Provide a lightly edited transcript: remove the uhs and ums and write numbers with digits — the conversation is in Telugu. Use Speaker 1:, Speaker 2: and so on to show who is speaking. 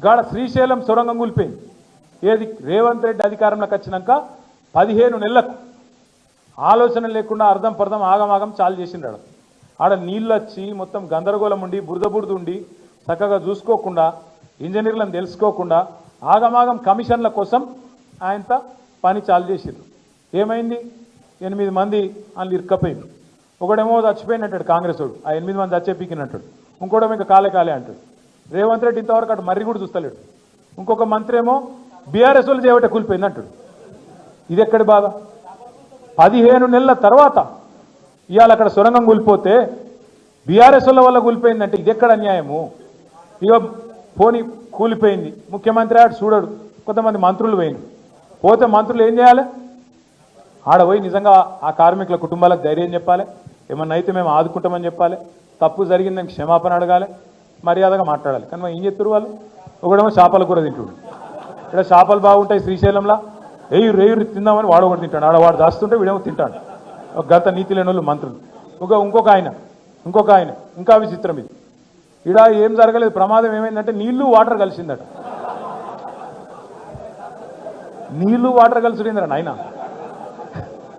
Speaker 1: గాడ శ్రీశైలం సొరంగం కూలిపోయింది. ఏది రేవంత్ రెడ్డి అధికారంలోకి వచ్చినాక 15 నెలలకు ఆలోచన లేకుండా అర్థం పర్థం ఆగమాగం చాలు చేసిండ్రు. ఆడ నీళ్ళు వచ్చి మొత్తం గందరగోళం ఉండి బురద ఉండి చక్కగా చూసుకోకుండా ఇంజనీర్లను తెలుసుకోకుండా ఆగమాగం కమిషన్ల కోసం ఆయనతో పని చాలు చేసిండ్రు. ఏమైంది? 8 మంది వాళ్ళు ఇరుక్కపోయిండ్రు. ఒకడేమో చచ్చిపోయినట్టాడు కాంగ్రెస్ వాడు, ఆ 8 మంది చచ్చే పీకినట్టాడు. ఇంకోటేమో ఇంకా కాలే అంటాడు. రేవంత్ రెడ్డి ఇంతవరకు అటు మర్రి కూడా చూస్తలేడు. ఇంకొక మంత్రి ఏమో బీఆర్ఎస్ వాళ్ళు చేయబట్టే కూలిపోయింది అంటాడు. ఇది ఎక్కడి బాధ? 15 నెలల తర్వాత ఇవాళ అక్కడ సొరంగం కూలిపోతే బీఆర్ఎస్ వల్ల కూలిపోయిందంటే ఇది ఎక్కడ అన్యాయము? ఇక పోని కూలిపోయింది, ముఖ్యమంత్రి ఆడు చూడడు, కొంతమంది మంత్రులు పోతే మంత్రులు ఏం చేయాలి? ఆడ పోయి నిజంగా ఆ కార్మికుల కుటుంబాలకు ధైర్యం చెప్పాలి, ఏమన్నా అయితే మేము ఆదుకుంటామని చెప్పాలి, తప్పు జరిగిందని క్షమాపణ అడగాలి, మర్యాదగా మాట్లాడాలి. కానీ ఏం చెప్తారు వాళ్ళు? ఒకడేమో చేపల కూర తింటుడు. ఇక్కడ చేపలు బాగుంటాయి శ్రీశైలంలో, రేయు తిందామని వాడు ఒకటి తింటాడు. ఆడవాడు దాస్తుంటే వీడేమో తింటాడు. ఒక గత నీతి లేని వాళ్ళు మంత్రులు. ఇంకొక ఆయన ఇంకా విచిత్రం ఇది. ఇడ ఏం జరగలేదు, ప్రమాదం ఏమైందంటే నీళ్లు వాటర్ కలిసిందట. నీళ్లు వాటర్ కలిసిందట నాయన.